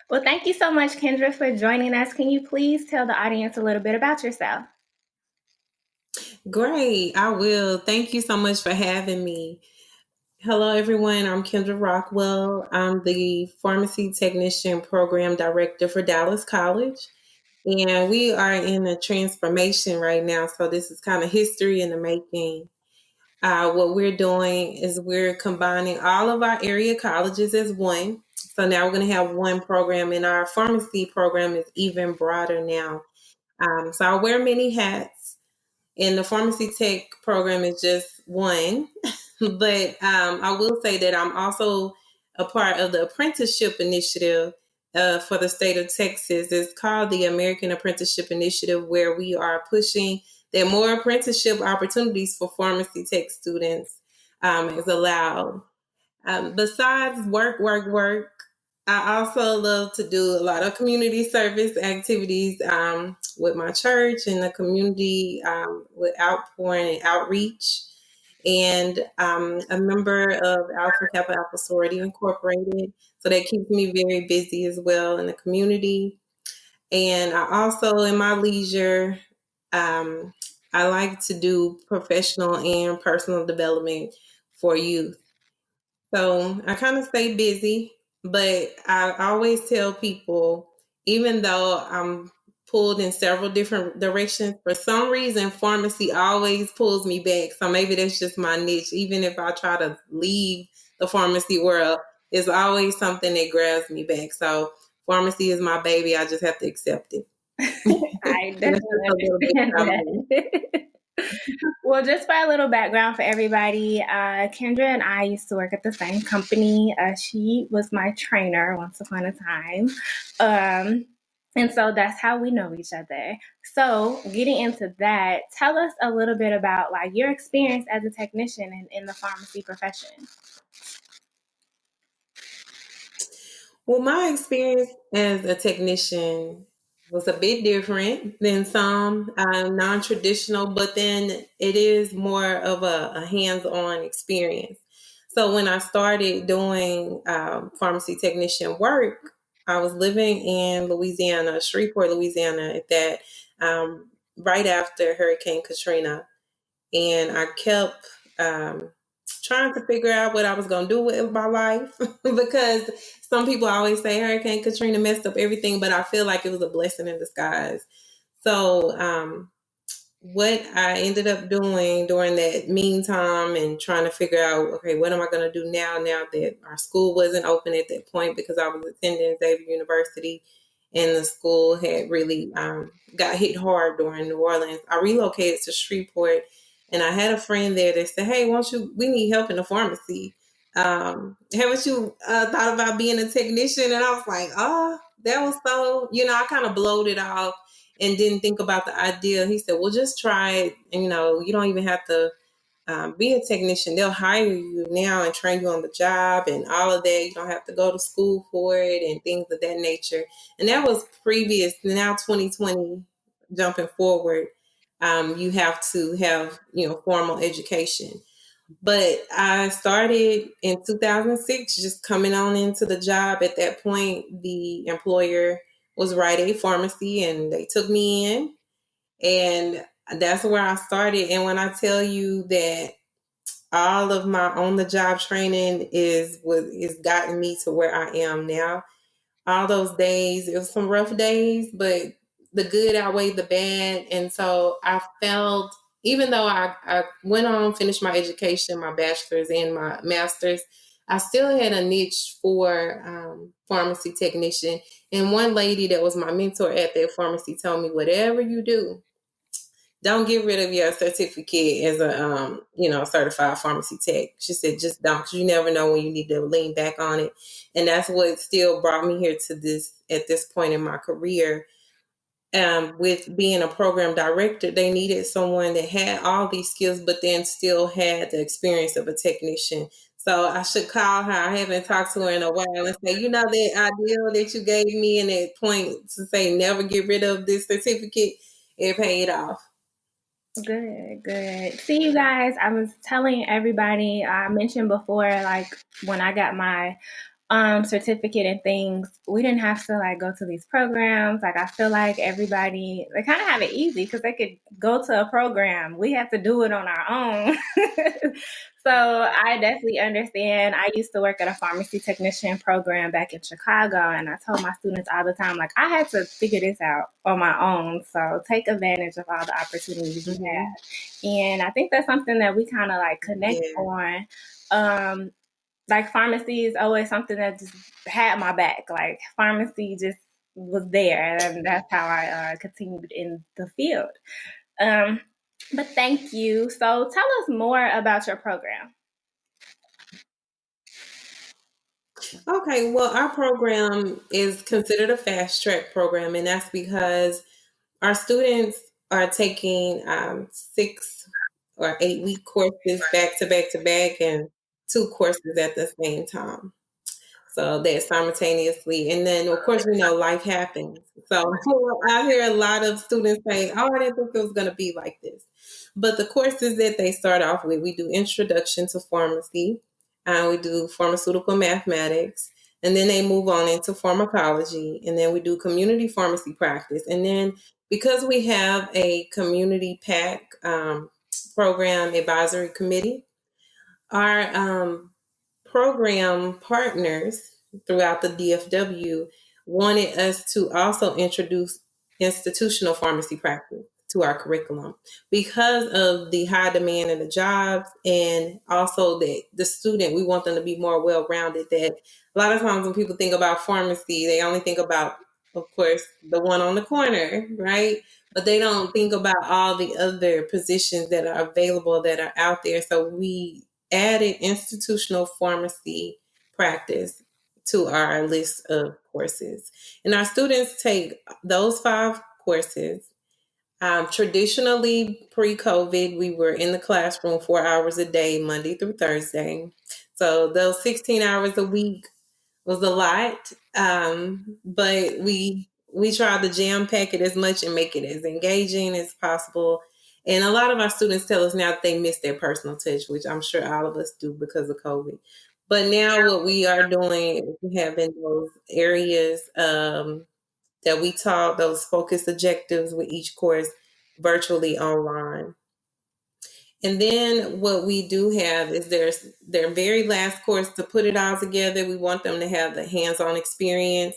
Well, thank you so much, Kendra, for joining us. Can you please tell the audience a little bit about yourself? Great, I will. Thank you so much for having me. Hello, everyone. I'm Kendra Rockwell. I'm the Pharmacy Technician Program Director for Dallas College. And we are in a transformation right now. So, this is kind of history in the making. What we're doing is we're combining all of our area colleges as one. So, now we're going to have one program, and our pharmacy program is even broader now. So, I wear many hats. And the pharmacy tech program is just one. But I will say that I'm also a part of the apprenticeship initiative for the state of Texas. It's called the American Apprenticeship Initiative, where we are pushing that more apprenticeship opportunities for pharmacy tech students is allowed. Besides work, I also love to do a lot of community service activities with my church and the community with outpouring and outreach. And I'm a member of Alpha Kappa Alpha Sorority Incorporated. So that keeps me very busy as well in the community. And I also, in my leisure, um, I like to do professional and personal development for youth. So I kind of stay busy, but I always tell people, even though I'm pulled in several different directions, for some reason, pharmacy always pulls me back. So maybe that's just my niche. Even if I try to leave the pharmacy world, it's always something that grabs me back. So pharmacy is my baby. I just have to accept it. I That's definitely just a little bit understand about me. that. Well, just for a little background for everybody, Kendra and I used to work at the same company. She was my trainer once upon a time. And so that's how we know each other. So, getting into that, tell us a little bit about like your experience as a technician in the pharmacy profession. Well, my experience as a technician was a bit different than some non-traditional, but then it is more of a hands-on experience. So when I started doing pharmacy technician work, I was living in Louisiana, Shreveport, Louisiana, at that right after Hurricane Katrina, and I kept trying to figure out what I was going to do with my life because some people always say Hurricane Katrina messed up everything, but I feel like it was a blessing in disguise. So, what I ended up doing during that meantime and trying to figure out, okay, what am I going to do now that our school wasn't open at that point because I was attending Xavier University and the school had really got hit hard during New Orleans. I relocated to Shreveport and I had a friend there that said, hey, won't you, we need help in the pharmacy. Haven't you thought about being a technician? And I was like, oh, that was so, I kind of blowed it off and didn't think about the idea. He said, well, just try it. And, you don't even have to be a technician. They'll hire you now and train you on the job and all of that. You don't have to go to school for it and things of that nature. And that was previous. Now 2020, jumping forward, you have to have, formal education. But I started in 2006, just coming on into the job. At that point, the employer was Rite Aid Pharmacy, and they took me in, and that's where I started. And when I tell you that all of my on the job training is gotten me to where I am now. All those days, it was some rough days, but the good outweighed the bad. And so I felt, even though I went on, finished my education, my bachelor's and my master's, I still had a niche for pharmacy technician. And one lady that was my mentor at that pharmacy told me, whatever you do, don't get rid of your certificate as a certified pharmacy tech. She said just don't, 'cause you never know when you need to lean back on it. And that's what still brought me here to this at this point in my career. With being a program director, they needed someone that had all these skills but then still had the experience of a technician. So I should call her. I haven't talked to her in a while and say, that ideal that you gave me in that point to say never get rid of this certificate, it paid off. Good, good. See, you guys, I was telling everybody, I mentioned before, like when I got my certificate and things, we didn't have to like go to these programs. Like I feel like everybody they kind of have it easy because they could go to a program. We have to do it on our own. So I definitely understand. I used to work at a pharmacy technician program back in Chicago, and I told my students all the time, like I had to figure this out on my own. So take advantage of all the opportunities you have. And I think that's something that we kind of like connect on. Like pharmacy is always something that just had my back. Like pharmacy just was there, and that's how I continued in the field. But thank you. So tell us more about your program. Okay, well, our program is considered a fast track program, and that's because our students are taking 6 or 8 week courses back to back to back and 2 courses at the same time. So that simultaneously, and then of course we know life happens. So I hear a lot of students say, "Oh, I didn't think it was going to be like this." But the courses that they start off with, we do introduction to pharmacy, we do pharmaceutical mathematics, and then they move on into pharmacology, and then we do community pharmacy practice, and then because we have a community PAC program advisory committee, our program partners throughout the DFW wanted us to also introduce institutional pharmacy practice to our curriculum because of the high demand of the jobs, and also that the student, we want them to be more well-rounded. That a lot of times when people think about pharmacy, they only think about, of course, the one on the corner, right? But they don't think about all the other positions that are available that are out there. So we added institutional pharmacy practice to our list of courses. And our students take those 5 courses. Traditionally, pre-COVID, we were in the classroom 4 hours a day, Monday through Thursday. So those 16 hours a week was a lot, but we tried to jam pack it as much and make it as engaging as possible. And a lot of our students tell us now that they miss their personal touch, which I'm sure all of us do because of COVID. But now what we are doing is we have in those areas that we taught those focused objectives with each course virtually online. And then what we do have is their very last course to put it all together. We want them to have the hands-on experience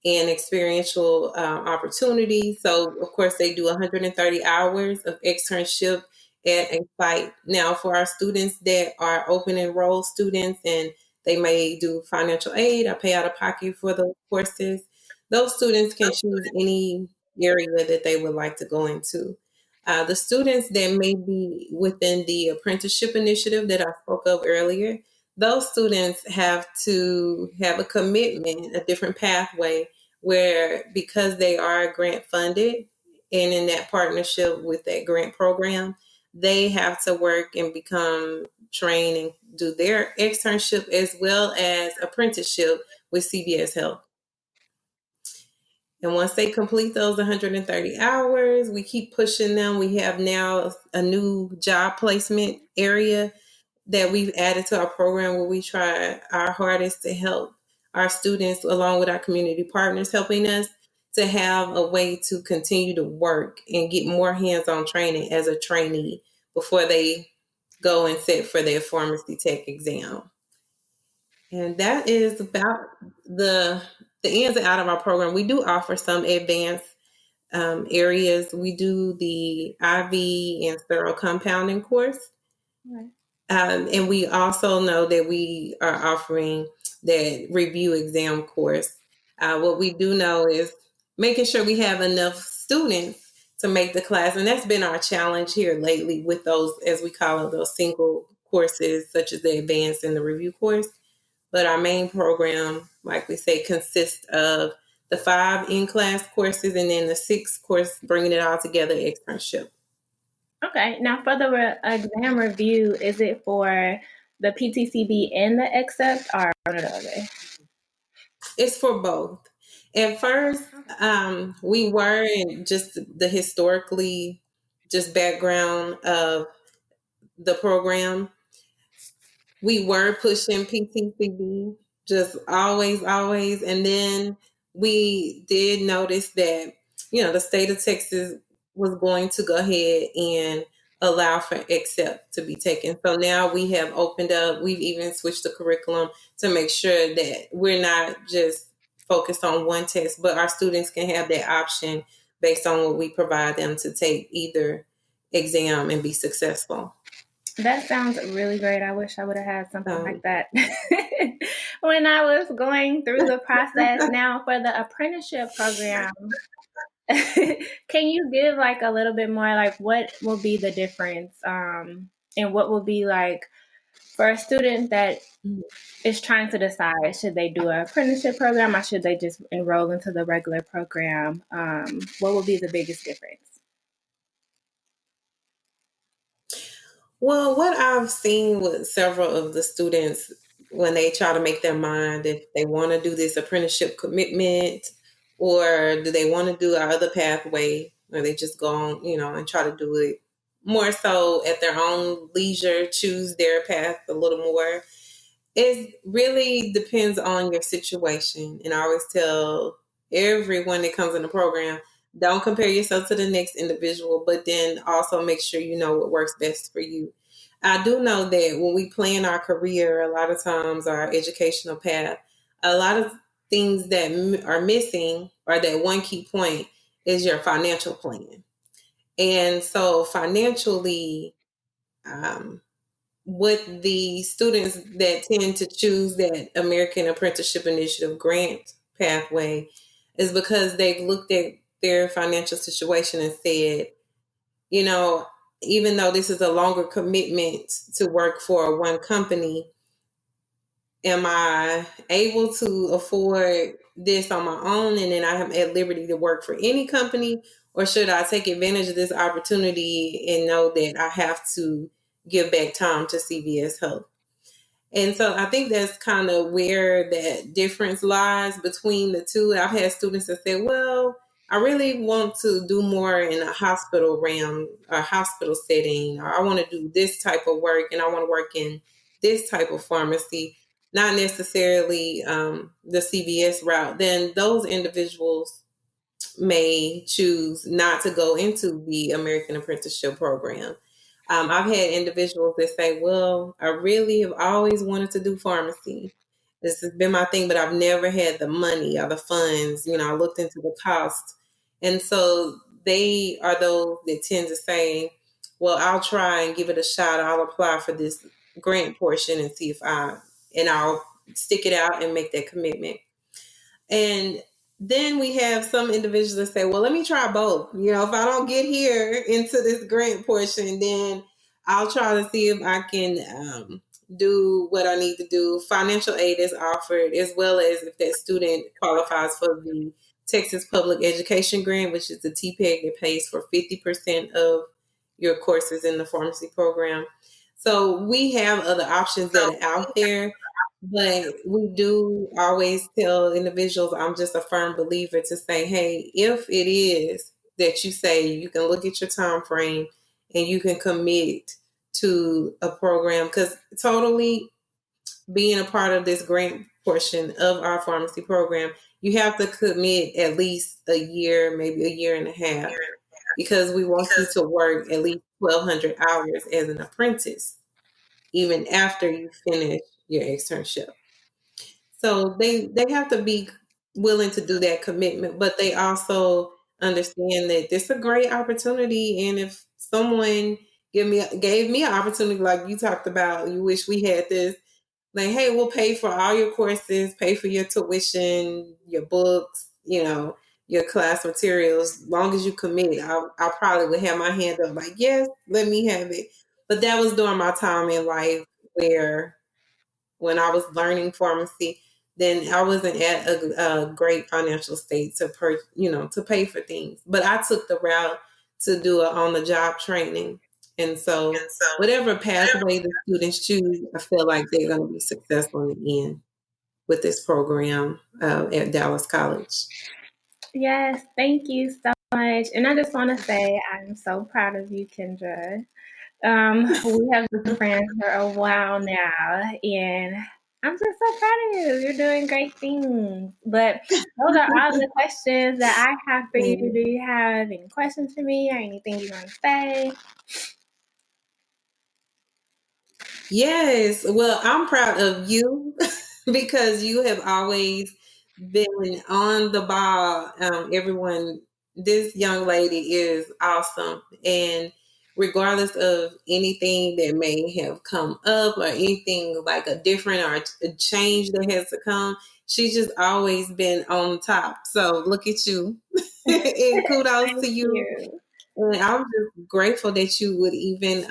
and experiential opportunity. So, of course, they do 130 hours of externship at a site. Now, for our students that are open enrolled students and they may do financial aid or pay out of pocket for those courses, those students can choose any area that they would like to go into. The students that may be within the apprenticeship initiative that I spoke of earlier, those students have to have a commitment, a different pathway, where because they are grant funded and in that partnership with that grant program, they have to work and become trained and do their externship as well as apprenticeship with CVS Health. And once they complete those 130 hours, we keep pushing them. We have now a new job placement area that we've added to our program where we try our hardest to help our students, along with our community partners, helping us to have a way to continue to work and get more hands-on training as a trainee before they go and sit for their pharmacy tech exam. And that is about the ins and out of our program. We do offer some advanced areas. We do the IV and sterile compounding course. Right. And we also know that we are offering that review exam course. What we do know is making sure we have enough students to make the class. And that's been our challenge here lately with those, as we call it, those single courses, such as the advanced and the review course. But our main program, like we say, consists of the 5 in-class courses and then the 6 course, bringing it all together, externship. Okay. Now, for the exam review, is it for the PTCB and the accept, or one or the other? It's for both. At first, we were in just the historically, just background of the program. We were pushing PTCB, just always, always. And then we did notice that, the state of Texas was going to go ahead and allow for accept to be taken. So now we have opened up, we've even switched the curriculum to make sure that we're not just focused on one test, but our students can have that option based on what we provide them to take either exam and be successful. That sounds really great. I wish I would have had something like that when I was going through the process. Now, for the apprenticeship program, can you give like a little bit more, like what will be the difference, and what will be like for a student that is trying to decide, should they do an apprenticeship program or should they just enroll into the regular program? What will be the biggest difference? Well, what I've seen with several of the students when they try to make their mind if they want to do this apprenticeship commitment or do they want to do our other pathway, or they just go on, and try to do it more so at their own leisure, choose their path a little more. It really depends on your situation. And I always tell everyone that comes in the program, don't compare yourself to the next individual, but then also make sure you know what works best for you. I do know that when we plan our career, a lot of times our educational path, a lot of things that are missing, or that one key point is your financial plan. And so financially, with the students that tend to choose that American Apprenticeship Initiative grant pathway is because they've looked at their financial situation and said, you know, even though this is a longer commitment to work for one company, am I able to afford this on my own and then I am at liberty to work for any company? Or should I take advantage of this opportunity and know that I have to give back time to CVS Health? And so I think that's kind of where that difference lies between the two. I've had students that say, well, I really want to do more in a hospital realm, a hospital setting, or I want to do this type of work and I want to work in this type of pharmacy, not necessarily the CVS route. Then those individuals may choose not to go into the American Apprenticeship Program. I've had individuals that say, well, I really have always wanted to do pharmacy. This has been my thing, but I've never had the money or the funds. I looked into the cost. And so they are those that tend to say, well, I'll try and give it a shot. I'll apply for this grant portion and see and I'll stick it out and make that commitment. And then we have some individuals that say, well, let me try both. If I don't get here into this grant portion, then I'll try to see if I can do what I need to do. Financial aid is offered, as well as if that student qualifies for the Texas Public Education Grant, which is the TPEG that pays for 50% of your courses in the pharmacy program. So we have other options that are out there. But we do always tell individuals, I'm just a firm believer to say, hey, if it is that you say you can look at your time frame and you can commit to a program, because totally being a part of this grant portion of our pharmacy program, you have to commit at least a year, maybe a year and a half, because we want you to work at least 1,200 hours as an apprentice, even after you finish your externship. So they have to be willing to do that commitment, but they also understand that this is a great opportunity. And if someone gave me an opportunity like you talked about, you wish we had this, like, hey, we'll pay for all your courses, pay for your tuition, your books, your class materials. As long as you commit, I probably would have my hand up like, yes, let me have it. But that was during my time in life where when I was learning pharmacy, then I wasn't at a great financial state to pay for things. But I took the route to do it on the job training. And so whatever pathway the students choose, I feel like they're going to be successful in the end with this program at Dallas College. Yes, thank you so much. And I just want to say I'm so proud of you, Kendra. We have been friends for a while now, and I'm just so proud of you. You're doing great things. But those are all the questions that I have for you. Do you have any questions for me or anything you want to say? Yes. Well, I'm proud of you because you have always been on the ball. Everyone, this young lady is awesome. And regardless of anything that may have come up or anything like a different or a change that has to come, she's just always been on top. So look at you. And kudos to Thank you. you. And I'm just grateful that you would even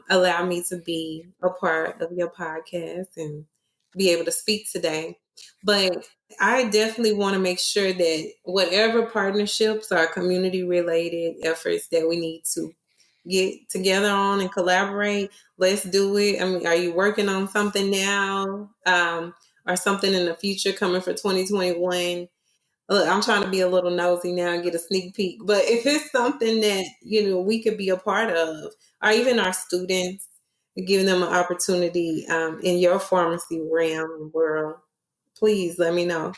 allow me to be a part of your podcast and be able to speak today. But I definitely want to make sure that whatever partnerships or community related efforts that we need to get together on and collaborate, let's do it. I mean, are you working on something now or something in the future coming for 2021? Look, I'm trying to be a little nosy now and get a sneak peek. But if it's something that, we could be a part of, or even our students, giving them an opportunity in your pharmacy realm and world, please let me know.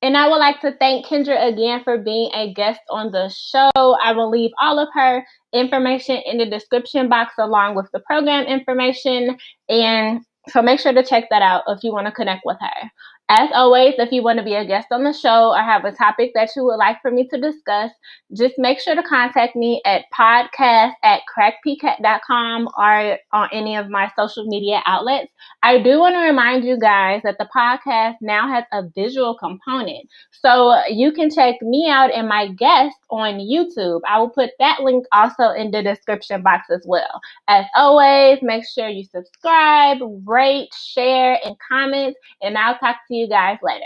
And I would like to thank Kendra again for being a guest on the show. I will leave all of her information in the description box along with the program information. And so make sure to check that out if you want to connect with her. As always, if you want to be a guest on the show or have a topic that you would like for me to discuss, just make sure to contact me at podcast@crackpcat.com or on any of my social media outlets. I do want to remind you guys that the podcast now has a visual component. So you can check me out and my guests on YouTube. I will put that link also in the description box as well. As always, make sure you subscribe, rate, share, and comment, and I'll talk to you guys later.